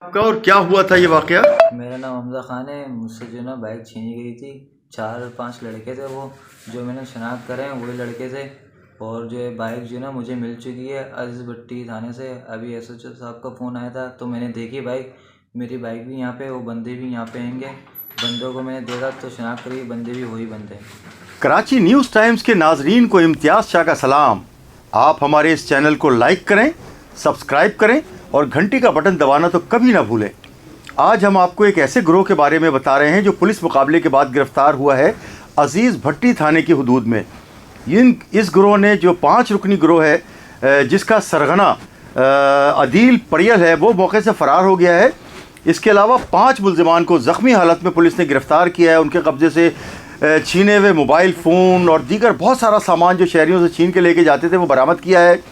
आपका और क्या हुआ था ये वाकया? मेरा नाम हमजा खान है। मुझसे जो ना बाइक छीनी गई थी। 4-5 लड़के थे वो, जो मैंने शनाख्त करे हैं वही लड़के थे। और जो है बाइक जो ना मुझे मिल चुकी है अजीज़ भट्टी थाने से। अभी एसएचओ साहब का फ़ोन आया था तो मैंने देखी बाइक। मेरी बाइक भी यहाँ पे, वो बंदे भी यहाँ पे आएंगे। बंदों को मैंने देखा तो शनाख्त करी, बंदे भी वही बंदे। कराची न्यूज़ टाइम्स के नाजरीन को इम्तियाज़ शाह का सलाम। आप हमारे इस चैनल को लाइक करें, सब्सक्राइब करें और घंटी का बटन दबाना तो कभी ना भूलें। आज हम आपको एक ऐसे गिरोह के बारे में बता रहे हैं जो पुलिस मुकाबले के बाद गिरफ्तार हुआ है अजीज़ भट्टी थाने की हदूद में। इस गिरोह ने जो 5 रुकनी गिरोह है जिसका सरगना अदील परियल है, वो मौके से फ़रार हो गया है। इसके अलावा 5 मुल्ज़िमान को ज़ख्मी हालत में पुलिस ने गिरफ़्तार किया है। उनके कब्ज़े से छीने हुए मोबाइल फ़ोन और दीगर बहुत सारा सामान जो शहरियों से छीन के लेके जाते थे वो बरामद किया है।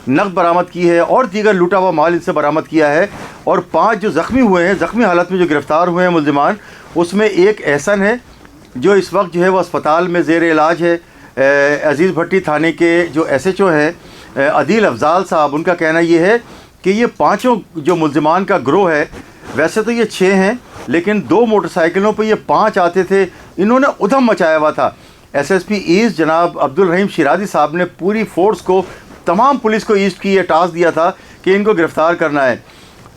नकद बरामद की है और दीगर लूटा हुआ माल इनसे बरामद किया है। और 5 जो ज़ख्मी हुए हैं, ज़ख्मी हालत में जो गिरफ़्तार हुए हैं मुल्ज़िमान, उसमें एक एहसन है जो इस वक्त जो है वो अस्पताल में ज़ेर इलाज है। अजीज़ भट्टी थाने के जो एसएचओ हैं अदील अफजाल साहब, उनका कहना ये है कि ये 5 जो मुल्ज़िमान का गिरोह है, वैसे तो ये 6 हैं लेकिन 2 मोटरसाइकिलों पर ये 5 आते थे। इन्होंने उधम मचाया हुआ था। एसएसपी ईस्ट जनाब अब्दुल रहीम शिराजी साहब ने पूरी फोर्स को, तमाम पुलिस को ईस्ट की ये टास्क दिया था कि इनको गिरफ़्तार करना है।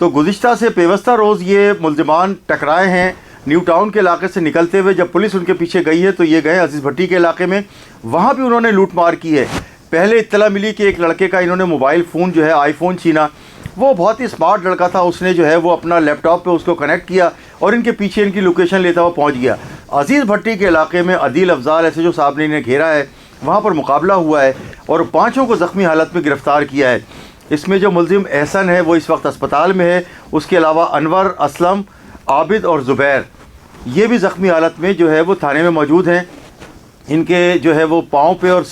तो गुज़िश्ता से पेवस्ता रोज़ ये मुल्ज़िमान टकराए हैं। न्यू टाउन के इलाके से निकलते हुए जब पुलिस उनके पीछे गई है तो ये गए अजीज़ भट्टी के इलाके में, वहाँ भी उन्होंने लूट मार की है। पहले इत्तला मिली कि एक लड़के का इन्होंने मोबाइल फ़ोन जो है आईफोन छीना। वो बहुत ही स्मार्ट लड़का था, उसने जो है वो अपना लैपटॉप पे उसको कनेक्ट किया और इनके पीछे इनकी लोकेशन लेता हुआ पहुंच गया। अजीज़ भट्टी के इलाके में अदील अफजाल एसएचओ साहब ने इन्हें घेरा है, वहाँ पर मुकाबला हुआ है और 5 को ज़ख्मी हालत में गिरफ़्तार किया है। इसमें जो मुल्ज़िम एहसन है वो इस वक्त अस्पताल में है। उसके अलावा अनवर, असलम, आबिद और ज़ुबैर, ये भी ज़ख्मी हालत में जो है वो थाने में मौजूद हैं। इनके जो है वो पाँव पे और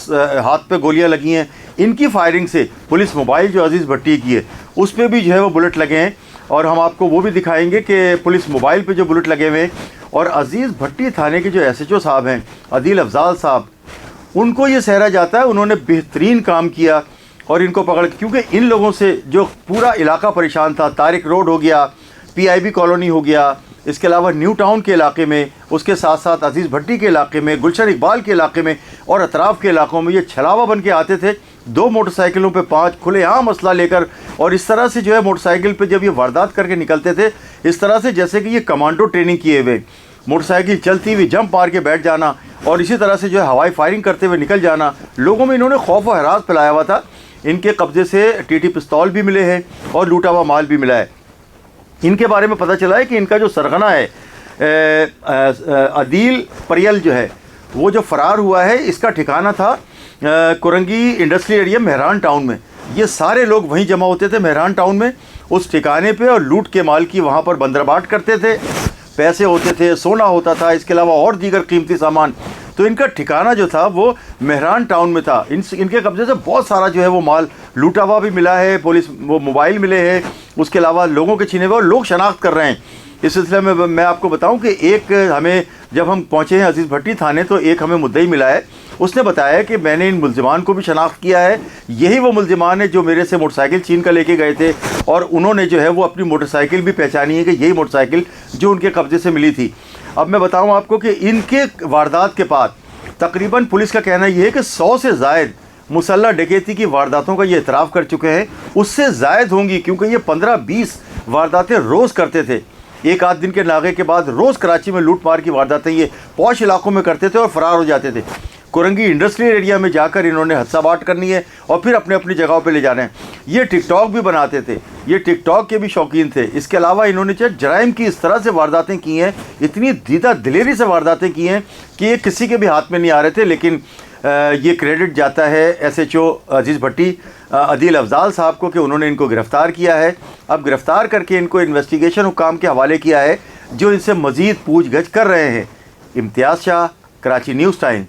हाथ पे गोलियां लगी हैं। इनकी फायरिंग से पुलिस मोबाइल जो अजीज़ भट्टी की है उस पर भी जो है वो बुलेट लगे हैं और हम आपको वो भी दिखाएंगे कि पुलिस मोबाइल पे जो बुलेट लगे हुए हैं। और अजीज़ भट्टी थाने के जो एसएचओ साहब हैं अदील अफजाल साहब, उनको ये सहरा जाता है उन्होंने बेहतरीन काम किया और इनको पकड़, क्योंकि इन लोगों से जो पूरा इलाका परेशान था, तारिक रोड हो गया, पीआईबी कॉलोनी हो गया, इसके अलावा न्यू टाउन के इलाके में, उसके साथ साथ अजीज़ भट्टी के इलाके में, गुलशन इकबाल के इलाके में और अतराफ़ के इलाकों में ये छलावा बन के आते थे 2 मोटरसाइकिलों पे 5 खुलेआम असला लेकर। और इस तरह से जो है मोटरसाइकिल पे जब ये वारदात करके निकलते थे, इस तरह से जैसे कि ये कमांडो ट्रेनिंग किए हुए, मोटरसाइकिल चलती हुई जंप मार के बैठ जाना और इसी तरह से जो है हवाई फायरिंग करते हुए निकल जाना। लोगों में इन्होंने खौफ व हरास फैलाया हुआ था। इनके कब्ज़े से टीटी पिस्तौल भी मिले हैं और लूटा हुआ माल भी मिला है। इनके बारे में पता चला है कि इनका जो सरगना है अदील परियल जो है वो जो फ़रार हुआ है, इसका ठिकाना था Korangi industrial area Mehran town में। ये सारे लोग वहीं जमा होते थे मेहरान टाउन में उस ठिकाने पे और लूट के माल की वहाँ पर बंदरबाट करते थे। पैसे होते थे, सोना होता था, इसके अलावा और दीगर कीमती सामान। तो इनका ठिकाना जो था वो मेहरान टाउन में था। इनके कब्ज़े से बहुत सारा जो है वो माल लूटा हुआ भी मिला है, पुलिस वो मोबाइल मिले हैं, उसके अलावा लोगों के छीने हुए और लोग शनाख्त कर रहे हैं। इस सिलसिले में मैं आपको बताऊं कि एक हमें, जब हम पहुंचे हैं अजीज़ भट्टी थाने तो एक हमें मुद्दई मिला है। उसने बताया कि मैंने इन मुल्ज़िमान को भी शनाख्त किया है, यही वो मुल्ज़िमान है जो मेरे से मोटरसाइकिल छीन कर लेके गए थे और उन्होंने जो है वो अपनी मोटरसाइकिल भी पहचानी है कि यही मोटरसाइकिल जो उनके कब्ज़े से मिली थी। अब मैं बताऊँ आपको कि इनके वारदात के बाद तकरीबन पुलिस का कहना यह है कि 100 से ज़ायद मुसल्लह डकैती की वारदातों का ये इतराफ़ कर चुके हैं। उससे ज़ायद होंगी क्योंकि ये 15-20 वारदातें रोज़ करते थे। एक आध दिन के नागे के बाद रोज़ कराची में लूट मार की वारदातें ये पौश इलाकों में करते थे और फ़रार हो जाते थे। कुरंगी इंडस्ट्रियल एरिया में जाकर इन्होंने हदसा बाट करनी है और फिर अपने अपनी जगहों पे ले जाना है। ये टिकटॉक भी बनाते थे, ये टिकटॉक के भी शौकीन थे। इसके अलावा इन्होंने जराइम की इस तरह से वारदातें की हैं, इतनी दीदा दिलेरी से वारदातें की हैं कि ये किसी के भी हाथ में नहीं आ रहे थे। लेकिन ये क्रेडिट जाता है एसएचओ अजीज़ भट्टी अदील अफजाल साहब को कि उन्होंने इनको गिरफ़्तार किया है। अब गिरफ़्तार करके इनको इन्वेस्टिगेशन हुकाम के हवाले किया है जो इनसे मज़ीद पूछगछ कर रहे हैं। इम्तियाज़ शाह, कराची न्यूज़ टाइम।